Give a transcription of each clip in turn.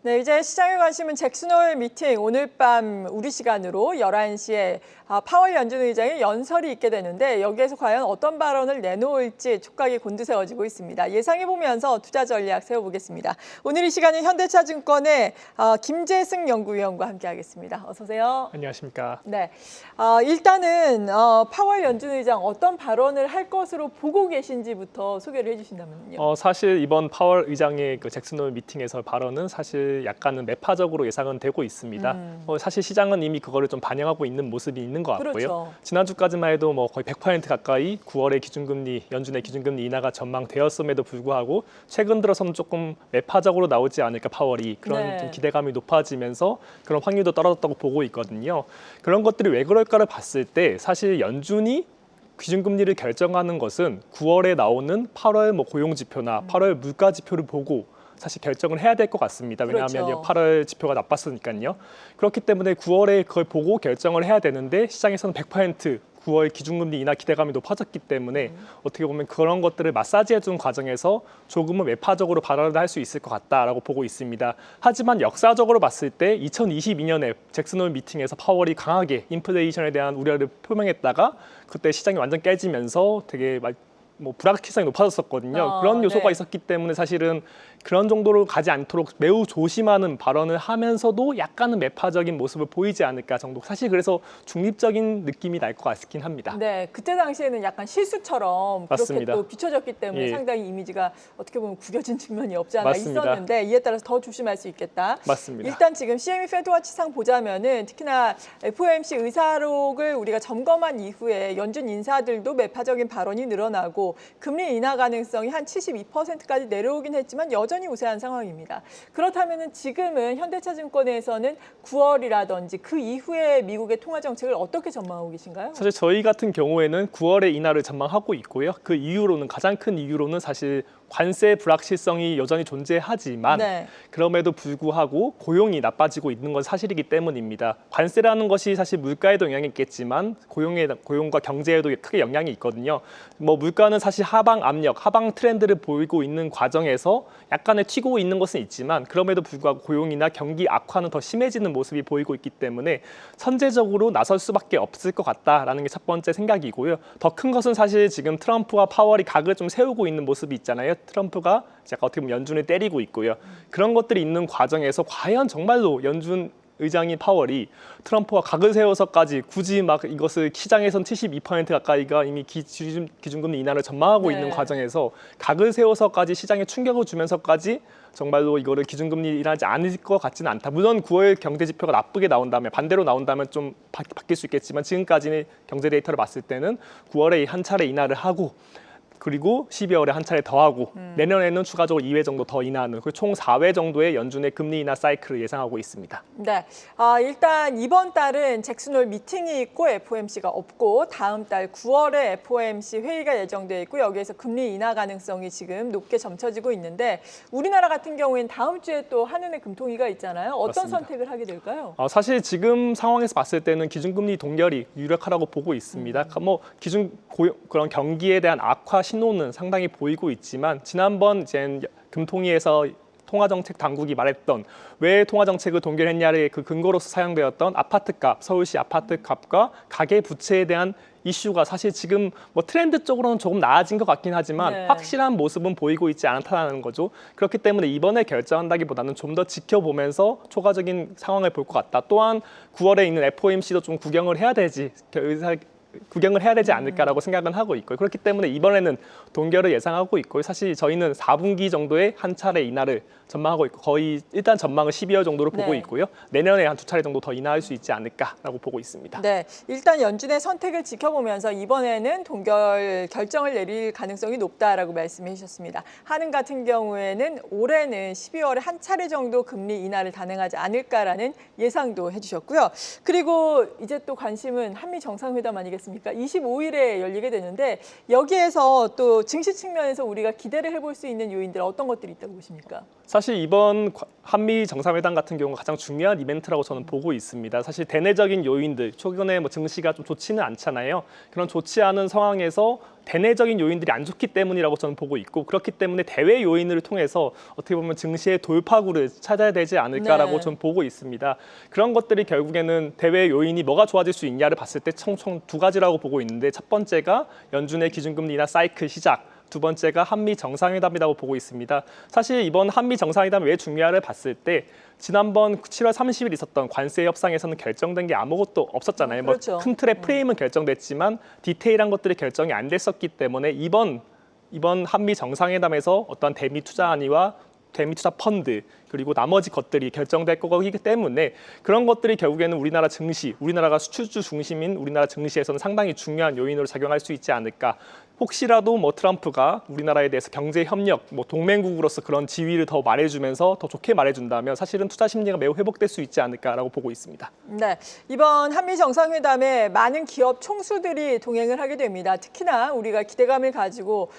네, 이제 시장에 관심은 잭슨홀 미팅 오늘 밤 우리 시간으로 11시에 파월 연준 의장의 연설이 있게 되는데 여기에서 과연 어떤 발언을 내놓을지 촉각이 곤두세워지고 있습니다. 예상해보면서 투자 전략 세워보겠습니다. 오늘 이 시간은 현대차증권의 김재승 연구위원과 함께하겠습니다. 어서 오세요. 안녕하십니까. 네, 일단은 파월 연준 의장 어떤 발언을 할 것으로 보고 계신지부터 소개를 해주신다면요. 사실 이번 파월 의장의 그 잭슨홀 미팅에서 발언은 사실 약간은 매파적으로 예상은 되고 있습니다. 사실 시장은 이미 그거를 좀 반영하고 있는 모습이 있는 것 같고요. 그렇죠. 지난주까지만 해도 거의 100% 가까이 9월의 기준금리, 연준의 기준금리 인하가 전망되었음에도 불구하고 최근 들어서는 조금 매파적으로 나오지 않을까 파월이 그런 좀 기대감이 높아지면서 그런 확률도 떨어졌다고 보고 있거든요. 그런 것들이 왜 그럴까를 봤을 때 사실 연준이 기준금리를 결정하는 것은 9월에 나오는 8월 고용 지표나 8월 물가 지표를 보고 사실 결정을 해야 될 것 같습니다. 왜냐하면 그렇죠. 8월 지표가 나빴으니까요. 그렇기 때문에 9월에 그걸 보고 결정을 해야 되는데 시장에서는 100% 9월 기준금리 인하 기대감이 높아졌기 때문에 어떻게 보면 그런 것들을 마사지해준 과정에서 조금은 매파적으로 발언을 할 수 있을 것 같다라고 보고 있습니다. 하지만 역사적으로 봤을 때 2022년에 잭슨홀 미팅에서 파월이 강하게 인플레이션에 대한 우려를 표명했다가 그때 시장이 완전 깨지면서 되게 불확실성이 높아졌었거든요. 그런 요소가 있었기 때문에 사실은 그런 정도로 가지 않도록 매우 조심하는 발언을 하면서도 약간은 매파적인 모습을 보이지 않을까 정도. 사실 그래서 중립적인 느낌이 날 것 같긴 합니다. 네, 그때 당시에는 약간 실수처럼 맞습니다. 그렇게 또 비춰졌기 때문에 상당히 이미지가 어떻게 보면 구겨진 측면이 없지 않아 맞습니다. 있었는데 이에 따라서 더 조심할 수 있겠다. 맞습니다. 일단 지금 CME 페드워치상 보자면은 특히나 FOMC 의사록을 우리가 점검한 이후에 연준 인사들도 매파적인 발언이 늘어나고 금리 인하 가능성이 한 72%까지 내려오긴 했지만 여전히 우세한 상황입니다. 그렇다면 지금은 현대차증권에서는 9월이라든지 그 이후에 미국의 통화 정책을 어떻게 전망하고 계신가요? 사실 저희 같은 경우에는 9월의 인하를 전망하고 있고요. 그 이유로는 가장 큰 이유로는 사실 관세 불확실성이 여전히 존재하지만 그럼에도 불구하고 고용이 나빠지고 있는 건 사실이기 때문입니다. 관세라는 것이 사실 물가에도 영향이 있겠지만 고용과 경제에도 크게 영향이 있거든요. 물가는 사실 하방 압력, 하방 트렌드를 보이고 있는 과정에서 약간의 튀고 있는 것은 있지만 그럼에도 불구하고 고용이나 경기 악화는 더 심해지는 모습이 보이고 있기 때문에 선제적으로 나설 수밖에 없을 것 같다라는 게 첫 번째 생각이고요. 더 큰 것은 사실 지금 트럼프와 파월이 각을 좀 세우고 있는 모습이 있잖아요. 트럼프가 약간 어떻게 보면 연준을 때리고 있고요. 그런 것들이 있는 과정에서 과연 정말로 연준 의장이 파월이 트럼프와 각을 세워서까지 굳이 이것을 시장에선 72% 가까이가 이미 기준금리 인하를 전망하고 있는 과정에서 각을 세워서까지 시장에 충격을 주면서까지 정말로 이거를 기준금리 인하하지 않을 것 같지는 않다. 물론 9월 경제 지표가 나쁘게 나온다면 반대로 나온다면 좀 바뀔 수 있겠지만 지금까지는 경제 데이터를 봤을 때는 9월에 한 차례 인하를 하고 그리고 12월에 한 차례 더 하고 내년에는 추가적으로 2회 정도 더 인하하는 총 4회 정도의 연준의 금리 인하 사이클을 예상하고 있습니다. 네, 일단 이번 달은 잭슨홀 미팅이 있고 FOMC가 없고 다음 달 9월에 FOMC 회의가 예정돼 있고 여기에서 금리 인하 가능성이 지금 높게 점쳐지고 있는데 우리나라 같은 경우에는 다음 주에 또 한은의 금통위가 있잖아요. 어떤 맞습니다. 선택을 하게 될까요? 사실 지금 상황에서 봤을 때는 기준금리 동결이 유력하다고 보고 있습니다. 그런 경기에 대한 악화 신호는 상당히 보이고 있지만 지난번 금통위에서 통화정책 당국이 말했던 왜 통화정책을 동결했냐를 그 근거로서 사용되었던 아파트값, 서울시 아파트값과 가계 부채에 대한 이슈가 사실 지금 트렌드 쪽으로는 조금 나아진 것 같긴 하지만 확실한 모습은 보이고 있지 않다는 거죠. 그렇기 때문에 이번에 결정한다기보다는 좀 더 지켜보면서 초과적인 상황을 볼 것 같다. 또한 9월에 있는 FOMC도 좀 구경을 해야 되지. 구경을 해야 되지 않을까라고 생각은 하고 있고요. 그렇기 때문에 이번에는 동결을 예상하고 있고요. 사실 저희는 4분기 정도에 한 차례 인하를 전망하고 있고 거의 일단 전망은 12월 정도로 보고 있고요. 내년에 한 2차례 정도 더 인하할 수 있지 않을까라고 보고 있습니다. 네, 일단 연준의 선택을 지켜보면서 이번에는 동결 결정을 내릴 가능성이 높다라고 말씀해 주셨습니다. 한은 같은 경우에는 올해는 12월에 한 차례 정도 금리 인하를 단행하지 않을까라는 예상도 해주셨고요. 그리고 이제 또 관심은 한미 정상회담 아니겠습니까? 25일에 열리게 되는데 여기에서 또 증시 측면에서 우리가 기대를 해볼 수 있는 요인들 어떤 것들이 있다고 보십니까? 사실 이번 한미 정상회담 같은 경우가 가장 중요한 이벤트라고 저는 보고 있습니다. 사실 대내적인 요인들, 최근에 뭐 증시가 좀 좋지는 않잖아요. 그런 좋지 않은 상황에서 대내적인 요인들이 안 좋기 때문이라고 저는 보고 있고, 그렇기 때문에 대외 요인을 통해서 어떻게 보면 증시의 돌파구를 찾아야 되지 않을까라고 네. 저는 보고 있습니다. 그런 것들이 결국에는 대외 요인이 뭐가 좋아질 수 있냐를 봤을 때 총 두 가지라고 보고 있는데, 첫 번째가 연준의 기준금리 인하 사이클 시작, 두 번째가 한미 정상회담이라고 보고 있습니다. 사실 이번 한미 정상회담이 왜 중요하를 봤을 때, 지난번 7월 30일 있었던 관세 협상에서는 결정된 게 아무것도 없었잖아요. 그렇죠. 뭐 큰 틀의 프레임은 결정됐지만 디테일한 것들이 결정이 안 됐었기 때문에 이번 한미 정상회담에서 어떤 대미 투자 안위와 대미 투자 펀드 그리고 나머지 것들이 결정될 거기 때문에, 그런 것들이 결국에는 우리나라 증시, 우리나라가 수출주 중심인 우리나라 증시에서는 상당히 중요한 요인으로 작용할 수 있지 않을까. 혹시라도 뭐 트럼프가 우리나라에 대해서 경제 협력, 뭐 동맹국으로서 그런 지위를 더 말해주면서 더 좋게 말해준다면 사실은 투자 심리가 매우 회복될 수 있지 않을까라고 보고 있습니다. 네, 이번 한미 정상회담에 많은 기업 총수들이 동행을 하게 됩니다. 특히나 우리가 기대감을 가지고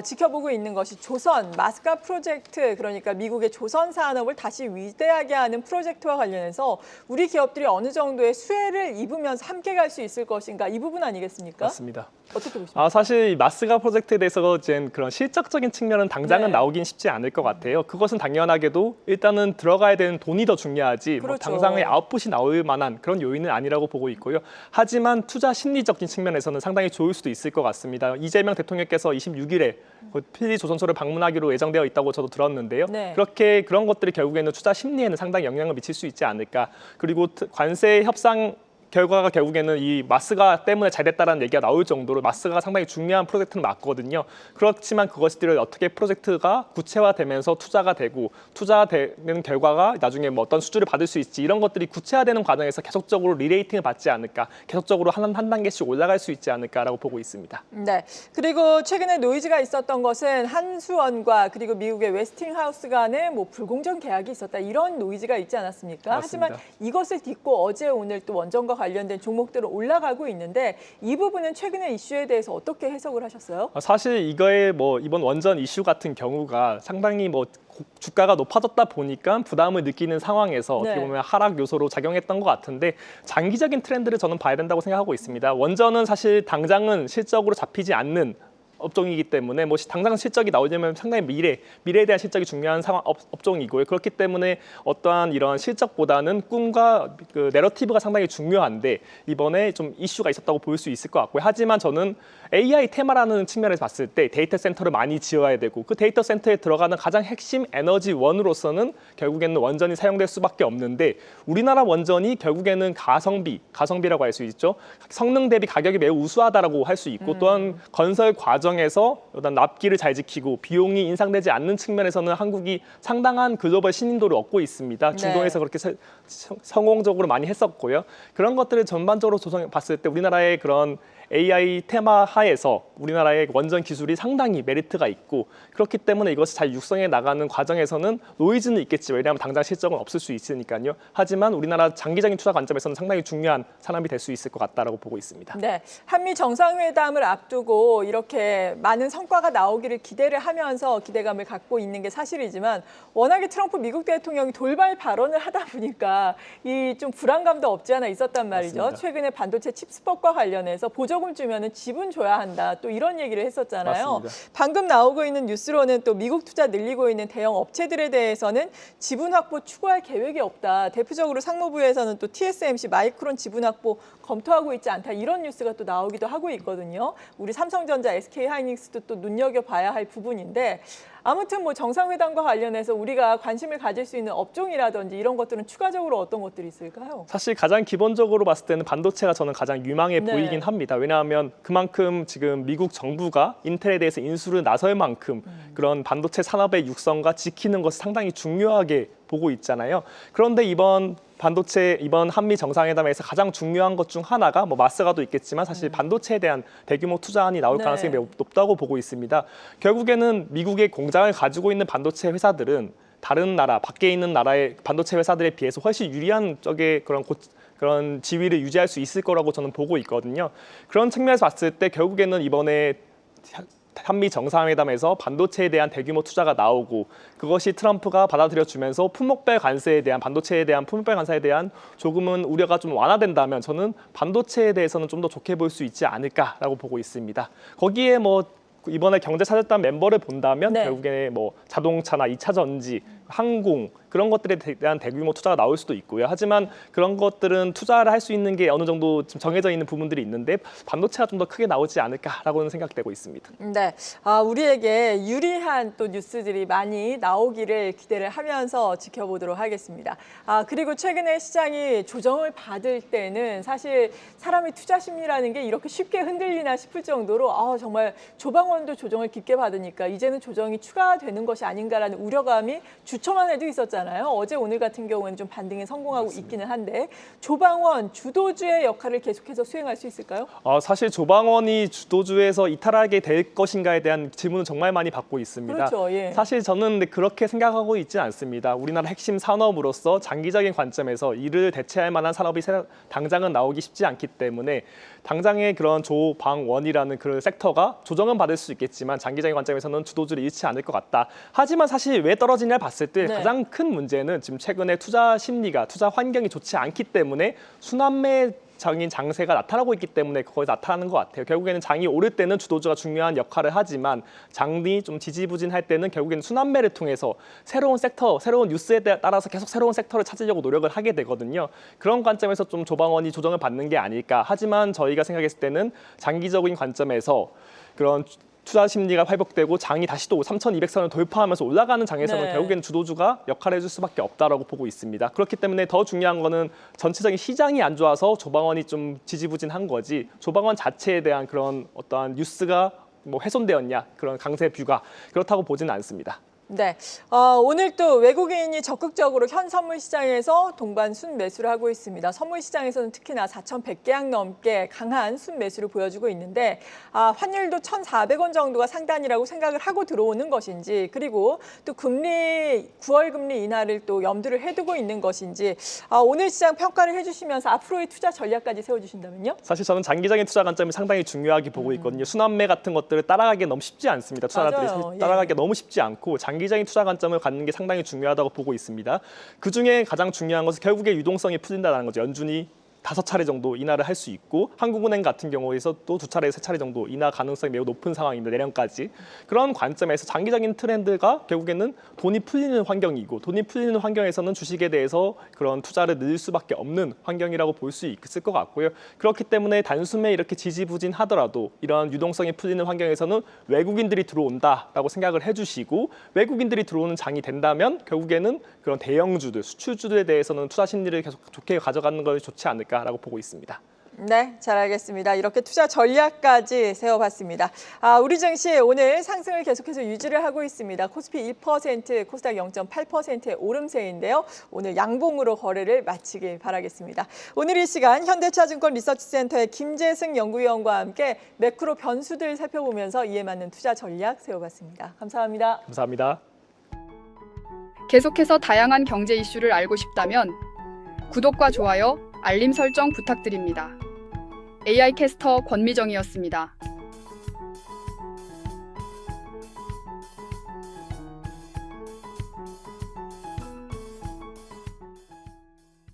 지켜보고 있는 것이 조선 마스카 프로젝트, 그러니까 미국의 조선 산업을 다시 위대하게 하는 프로젝트와 관련해서 우리 기업들이 어느 정도의 수혜를 입으면서 함께 갈 수 있을 것인가, 이 부분 아니겠습니까? 맞습니다. 어떻게 보십니까? 사실 마스가 프로젝트에 대해서 이제 그런 실적적인 측면은 당장은 네. 나오긴 쉽지 않을 것 같아요. 그것은 당연하게도 일단은 들어가야 되는 돈이 더 중요하지, 뭐 그렇죠. 당장의 아웃풋이 나올 만한 그런 요인은 아니라고 보고 있고요. 하지만 투자 심리적인 측면에서는 상당히 좋을 수도 있을 것 같습니다. 이재명 대통령께서 26일에 필리조선소를 방문하기로 예정되어 있다고 저도 들었는데요. 네. 그렇게 그런 것들이 결국에는 투자 심리에는 상당히 영향을 미칠 수 있지 않을까. 그리고 관세 협상 결과가 결국에는 이 마스가 때문에 잘 됐다라는 얘기가 나올 정도로 마스가 상당히 중요한 프로젝트는 맞거든요. 그렇지만 그것들을 어떻게 프로젝트가 구체화되면서 투자가 되고, 투자되는 결과가 나중에 뭐 어떤 수주를 받을 수 있지, 이런 것들이 구체화되는 과정에서 계속적으로 리레이팅을 받지 않을까, 계속적으로 한 단계씩 올라갈 수 있지 않을까라고 보고 있습니다. 네. 그리고 최근에 노이즈가 있었던 것은 한수원과 그리고 미국의 웨스팅하우스 간에 뭐 불공정 계약이 있었다, 이런 노이즈가 있지 않았습니까? 맞습니다. 하지만 이것을 딛고 어제 오늘 또 원전과 관련된 종목들은 올라가고 있는데, 이 부분은 최근의 이슈에 대해서 어떻게 해석을 하셨어요? 사실 이거에 뭐 이번 원전 이슈 같은 경우가 상당히 뭐 주가가 높아졌다 보니까 부담을 느끼는 상황에서 어떻게 네. 보면 하락 요소로 작용했던 것 같은데, 장기적인 트렌드를 저는 봐야 된다고 생각하고 있습니다. 원전은 사실 당장은 실적으로 잡히지 않는 업종이기 때문에 뭐 당장 실적이 나오려면 상당히 미래에 대한 실적이 중요한 업종이고요. 그렇기 때문에 어떠한 이런 실적보다는 꿈과 그 내러티브가 상당히 중요한데, 이번에 좀 이슈가 있었다고 볼 수 있을 것 같고요. 하지만 저는 AI 테마라는 측면에서 봤을 때 데이터 센터를 많이 지어야 되고, 그 데이터 센터에 들어가는 가장 핵심 에너지원으로서는 결국에는 원전이 사용될 수밖에 없는데, 우리나라 원전이 결국에는 가성비라고 할 수 있죠. 성능 대비 가격이 매우 우수하다라고 할 수 있고, 또한 건설 과정에서 어떤 납기를 잘 지키고 비용이 인상되지 않는 측면에서는 한국이 상당한 글로벌 신인도를 얻고 있습니다. 중동에서 그렇게 성공적으로 많이 했었고요. 그런 것들을 전반적으로 봤을 때 우리나라의 그런 AI 테마 하에서 우리나라의 원전 기술이 상당히 메리트가 있고, 그렇기 때문에 이것을 잘 육성해 나가는 과정에서는 노이즈는 있겠지, 왜냐하면 당장 실적은 없을 수 있으니까요. 하지만 우리나라 장기적인 투자 관점에서는 상당히 중요한 산업이 될 수 있을 것 같다라고 보고 있습니다. 네, 한미 정상회담을 앞두고 이렇게 많은 성과가 나오기를 기대를 하면서 기대감을 갖고 있는 게 사실이지만, 워낙에 트럼프 미국 대통령이 돌발 발언을 하다 보니까 이 좀 불안감도 없지 않아 있었단 말이죠. 맞습니다. 최근에 반도체 칩스법과 관련해서 보조금 주면은 지분 줘야 한다, 또 이런 얘기를 했었잖아요. 맞습니다. 방금 나오고 있는 뉴스로는 또 미국 투자 늘리고 있는 대형 업체들에 대해서는 지분 확보 추구할 계획이 없다. 대표적으로 상무부에서는 또 TSMC, 마이크론 지분 확보 검토하고 있지 않다, 이런 뉴스가 또 나오기도 하고 있거든요. 우리 삼성전자, SK하이닉스도 또 눈여겨봐야 할 부분인데, 아무튼 뭐 정상회담과 관련해서 우리가 관심을 가질 수 있는 업종이라든지 이런 것들은 추가적으로 어떤 것들이 있을까요? 사실 가장 기본적으로 봤을 때는 반도체가 저는 가장 유망해 네. 보이긴 합니다. 왜냐하면 그만큼 지금 미국 정부가 인텔에 대해서 인수를 나설 만큼 그런 반도체 산업의 육성과 지키는 것을 상당히 중요하게 보고 있잖아요. 그런데 이번 한미 정상회담에서 가장 중요한 것 중 하나가 뭐 마스가도 있겠지만 사실 반도체에 대한 대규모 투자안이 나올 가능성이 매우 높다고 보고 있습니다. 결국에는 미국의 공장을 가지고 있는 반도체 회사들은 다른 나라, 밖에 있는 나라의 반도체 회사들에 비해서 훨씬 유리한 쪽의 그런 지위를 유지할 수 있을 거라고 저는 보고 있거든요. 그런 측면에서 봤을 때 결국에는 이번에 한미 정상회담에서 반도체에 대한 대규모 투자가 나오고 그것이 트럼프가 받아들여주면서 품목별 관세에 대한 반도체에 대한 품목별 관세에 대한 조금은 우려가 좀 완화된다면 저는 반도체에 대해서는 좀 더 좋게 볼 수 있지 않을까라고 보고 있습니다. 거기에 뭐 이번에 경제 찾았단 멤버를 본다면 네. 결국에 뭐 자동차나 2차 전지, 항공 그런 것들에 대한 대규모 투자가 나올 수도 있고요. 하지만 그런 것들은 투자를 할 수 있는 게 어느 정도 좀 정해져 있는 부분들이 있는데 반도체가 좀 더 크게 나오지 않을까라고는 생각되고 있습니다. 네, 우리에게 유리한 또 뉴스들이 많이 나오기를 기대를 하면서 지켜보도록 하겠습니다. 그리고 최근에 시장이 조정을 받을 때는 사실 사람의 투자 심리라는 게 이렇게 쉽게 흔들리나 싶을 정도로 정말 조방원도 조정을 깊게 받으니까 이제는 조정이 추가되는 것이 아닌가라는 우려감이 주초만 해도 있었잖아요. 어제 오늘 같은 경우는 좀 반등에 성공하고 맞습니다. 있기는 한데 조방원 주도주의 역할을 계속해서 수행할 수 있을까요? 사실 조방원이 주도주에서 이탈하게 될 것인가에 대한 질문을 정말 많이 받고 있습니다. 그렇죠. 예. 사실 저는 그렇게 생각하고 있지 않습니다. 우리나라 핵심 산업으로서 장기적인 관점에서 이를 대체할 만한 산업이 당장은 나오기 쉽지 않기 때문에 당장의 그런 조방원이라는 그 섹터가 조정은 받을 수 있겠지만 장기적인 관점에서는 주도주를 잃지 않을 것 같다. 하지만 사실 왜 떨어지냐를 봤을 때 네. 가장 큰 문제는 지금 최근에 투자 심리가 투자 환경이 좋지 않기 때문에 순환매적인 장세가 나타나고 있기 때문에 그거에서 나타나는 것 같아요. 결국에는 장이 오를 때는 주도주가 중요한 역할을 하지만 장이 좀 지지부진할 때는 결국에는 순환매를 통해서 새로운 섹터, 새로운 뉴스에 따라서 계속 새로운 섹터를 찾으려고 노력을 하게 되거든요. 그런 관점에서 좀 조방원이 조정을 받는 게 아닐까. 하지만 저희가 생각했을 때는 장기적인 관점에서 그런 투자 심리가 회복되고 장이 다시 또 3,200선을 돌파하면서 올라가는 장에서는 네. 결국에는 주도주가 역할을 해줄 수밖에 없다라고 보고 있습니다. 그렇기 때문에 더 중요한 거는 전체적인 시장이 안 좋아서 조방원이 좀 지지부진한 거지 조방원 자체에 대한 그런 어떠한 뉴스가 뭐 훼손되었냐 그런 강세 뷰가 그렇다고 보지는 않습니다. 네, 오늘 또 외국인이 적극적으로 현 선물 시장에서 동반 순매수를 하고 있습니다. 선물 시장에서는 특히나 4,100계약 넘게 강한 순매수를 보여주고 있는데 환율도 1,400원 정도가 상단이라고 생각을 하고 들어오는 것인지 그리고 또 금리 9월 금리 인하를 또 염두를 해두고 있는 것인지 오늘 시장 평가를 해주시면서 앞으로의 투자 전략까지 세워주신다면요? 사실 저는 장기적인 투자 관점이 상당히 중요하게 보고 있거든요. 순환매 같은 것들을 따라가기 너무 쉽지 않습니다. 투자자들이 맞아요. 따라가기 너무 쉽지 않고 장기적인 투자 관점을 갖는 게 상당히 중요하다고 보고 있습니다. 그중에 가장 중요한 것은 결국에 유동성이 풀린다는 거죠. 연준이 5차례 정도 인하를 할 수 있고 한국은행 같은 경우에서 또 2차례, 3차례 정도 인하 가능성이 매우 높은 상황입니다. 내년까지. 그런 관점에서 장기적인 트렌드가 결국에는 돈이 풀리는 환경이고 돈이 풀리는 환경에서는 주식에 대해서 그런 투자를 늘릴 수밖에 없는 환경이라고 볼 수 있을 것 같고요. 그렇기 때문에 단숨에 이렇게 지지부진하더라도 이런 유동성이 풀리는 환경에서는 외국인들이 들어온다라고 생각을 해주시고 외국인들이 들어오는 장이 된다면 결국에는 그런 대형주들, 수출주들에 대해서는 투자 심리를 계속 좋게 가져가는 것이 좋지 않을까라고 보고 있습니다. 네, 잘 알겠습니다. 이렇게 투자 전략까지 세워봤습니다. 우리 증시 오늘 상승을 계속해서 유지를 하고 있습니다. 코스피 1%, 코스닥 0.8%의 오름세인데요. 오늘 양봉으로 거래를 마치길 바라겠습니다. 오늘 이 시간 현대차증권 리서치센터의 김재승 연구위원과 함께 매크로 변수들 살펴보면서 이에 맞는 투자 전략 세워봤습니다. 감사합니다. 감사합니다. 계속해서 다양한 경제 이슈를 알고 싶다면 구독과 좋아요, 알림 설정 부탁드립니다. AI 캐스터 권미정이었습니다.